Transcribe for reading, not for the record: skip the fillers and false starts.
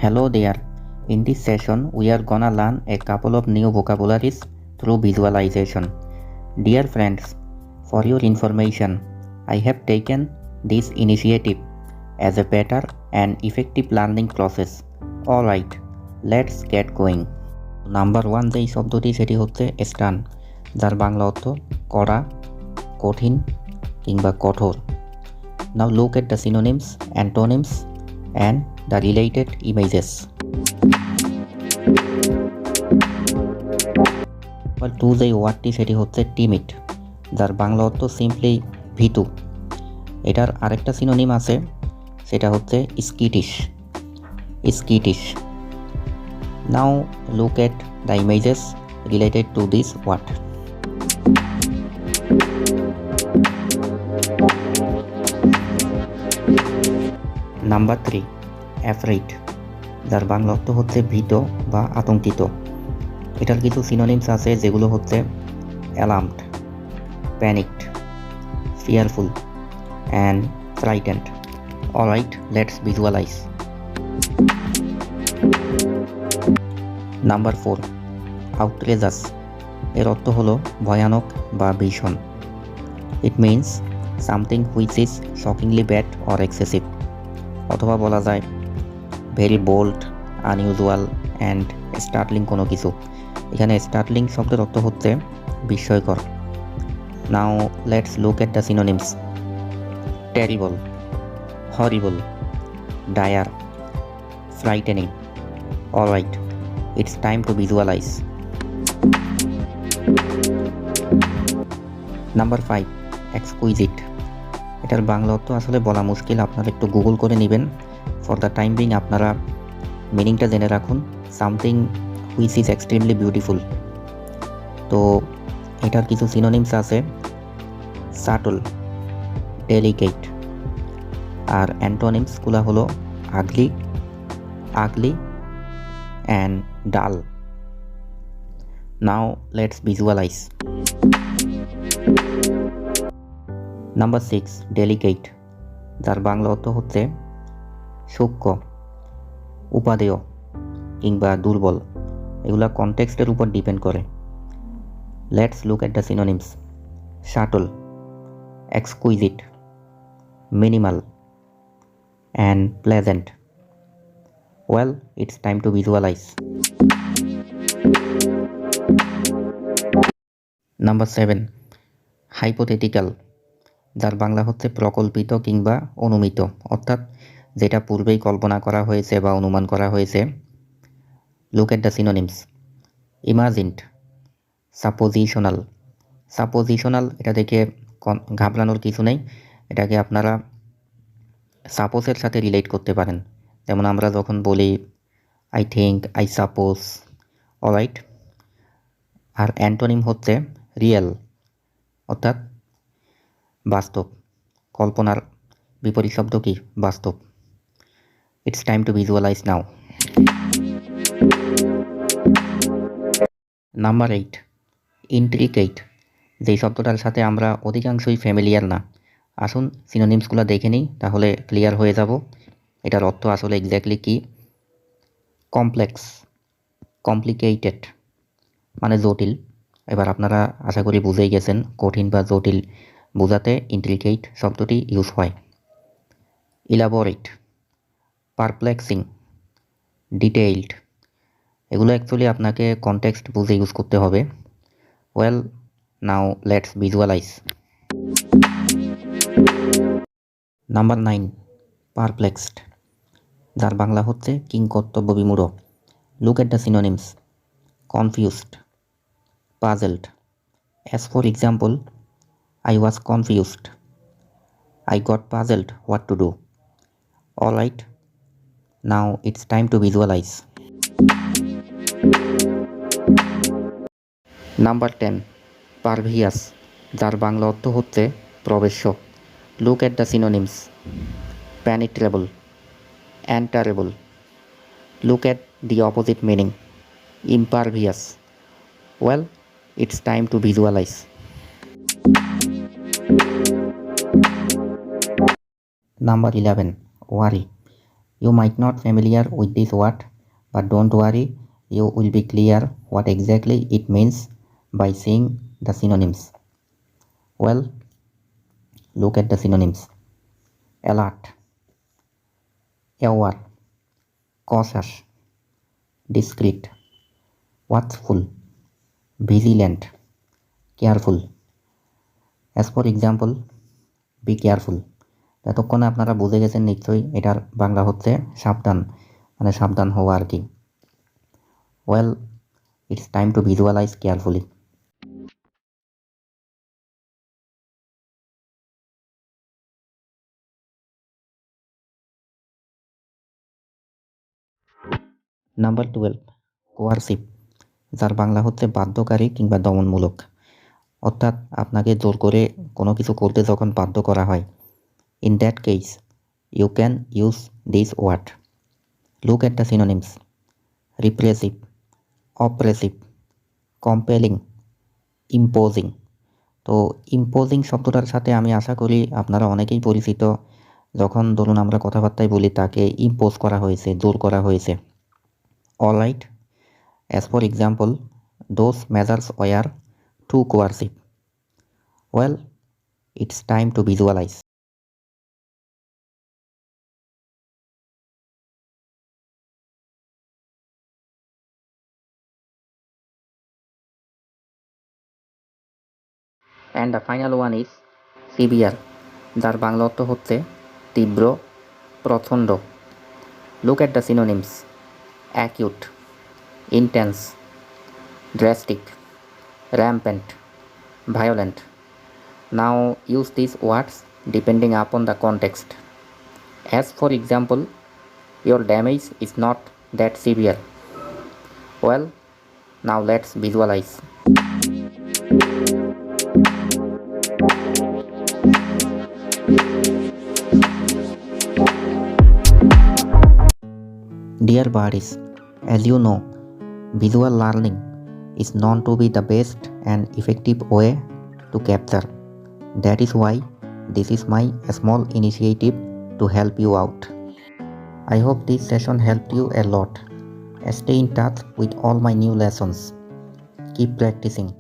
Hello there. In this session, we are gonna learn a couple of new vocabularies through visualization. Dear friends, for your information, I have taken this initiative as a better and effective learning process. Alright, let's get going. Number 1 যেই শব্দটি সেটি হচ্ছে স্টান, যার বাংলা অর্থ কড়া, কঠিন কিংবা কঠোর। Now look at the synonyms, antonyms and the related images. Number 2 যে ওয়ার্ডটি সেটি হচ্ছে টিমিড, যার বাংলা অর্থ সিম্পলি ভীতু। এটার আরেকটা সিনোনিম আছে, সেটা হচ্ছে স্কিটিশ। Now look at the images related to this word. Number 3 afraid, যার বাংলা অর্থ হচ্ছে ভীত বা আতঙ্কিত। এটার কিছু সিনোনিমস আছে যেগুলো হচ্ছে alarmed, panicked, fearful and frightened. Alright, let's visualize. Number 4 outrageous, এর অর্থ হলো ভয়ানক বা ভীষণ। It means something which is shockingly bad or excessive, অথবা বলা যায় very bold, unusual and startling কোনো কিছু। এখানে স্টার্টলিং শব্দের অর্থ হচ্ছে বিস্ময়কর। Now let's look at the synonyms. Terrible, horrible, dire, frightening. Alright, it's time to visualize. Number 5 exquisite, এটার বাংলা অর্থ আসলে বলা মুশকিল, আপনারা একটু গুগল করে নেবেন। ফর দ্য টাইম বিং আপনারা মিনিংটা জেনে রাখুন, something which is extremely beautiful. তো এটার কিছু সিনোনিমস আছে, সাটল, ডেলিকেট, আর অ্যান্টোনিমসগুলো হলো আগলি and dull. Now let's visualize. Number 6 delicate, যার বাংলা অর্থ হচ্ছে সূক্ষ্ম, উপাদেয় কিংবা দুর্বল। এগুলা কনটেক্সটের উপর ডিপেন্ড করে। Let's look at the synonyms. Subtle, exquisite, minimal and pleasant. Well, it's time to visualize. Number 7 hypothetical, যার বাংলা হচ্ছে প্রকল্পিত কিংবা অনুমিত, অর্থাৎ যেটা পূর্বেই কল্পনা করা হয়েছে বা অনুমান করা হয়েছে। Look at the synonyms. Imagined, suppositional, এটা দেখে ঘাবড়ানোর কিছু নেই। এটাকে আপনারা সাপোজের সাথে রিলেট করতে পারেন। যেমন আমরা যখন বলি I think, I suppose. Alright, আর অ্যান্টোনিম হচ্ছে রিয়েল, অর্থাৎ বাস্তব। কল্পনার বিপরীত শব্দ কি? বাস্তব। It's time to visualise now. Number 8 intricate, যেই শব্দটার সাথে আমরা অধিকাংশই ফ্যামিলিয়ার না। আসুন সিনোনিমসগুলো দেখে নিই, তাহলে ক্লিয়ার হয়ে যাব এটার অর্থ আসলে এক্স্যাক্টলি কি। কমপ্লেক্স, কমপ্লিকেটেড মানে জটিল। এবার আপনারা আশা করি বুঝেই গেছেন, কঠিন বা জটিল বোঝাতে ইন্ট্রিকেট শব্দটি ইউজ হয়। ইলাবোরেট, পারপ্লেক্সিং, ডিটেইলড, এগুলো অ্যাকচুয়ালি আপনাকে কনটেক্সট বুঝে ইউজ করতে হবে। Well, now let's visualize. Number 9 perplexed, যার বাংলা হচ্ছে কিংকর্তব্য বিমূঢ়। Look at the synonyms. Confused, puzzled. As for example, I was confused, I got puzzled what to do. Alright, now it's time to visualize. Number 10 pervious, যার বাংলা অর্থ হচ্ছে প্রবেশ্য। Look at the synonyms. penetrable, enterable. Look at the opposite meaning. Impervious. Well, it's time to visualize. Number 11 worry, You might not familiar with this word, but don't worry, you will be clear what exactly it means by seeing the synonyms. Well, look at the synonyms. Alert, aware, cautious, discreet, watchful, vigilant, careful. As for example, be careful. এতক্ষণে আপনারা বুঝে গেছেন নিশ্চয়ই এটার বাংলা হচ্ছে সাবধান, মানে সাবধান হওয়া আর কি। Well, it's time to visualise carefully. Number 12, coercive, যার বাংলা হচ্ছে বাধ্যকারী কিংবা দমনমূলক। অর্থাৎ আপনাকে জোর করে কোনো কিছু করতে যখন বাধ্য করা হয়। In that case you can use this word. Look at the synonyms: repressive, oppressive, compelling, imposing. তো ইম্পোজিং শব্দটার সাথে আমি আশা করি আপনারা অনেকেই পরিচিত। যখন ধরুন আমরা কথাবার্তায় বলি তাকে ইম্পোজ করা হয়েছে, জোর করা হয়েছে। Alright, as for example, those measures were too coercive. Well, it's time to visualise. And the final one is severe, যার বাংলা অর্থ হচ্ছে তীব্র, প্রচণ্ড। Look at the synonyms: acute, intense, drastic, rampant, violent. Now use these words depending upon the context. As for example, your damage is not that severe. Well, now let's visualize. Dear buddies, as you know, visual learning is known to be the best and effective way to capture. That is why this is my small initiative to help you out. I hope this session helped you a lot. Stay in touch with all my new lessons. Keep practicing.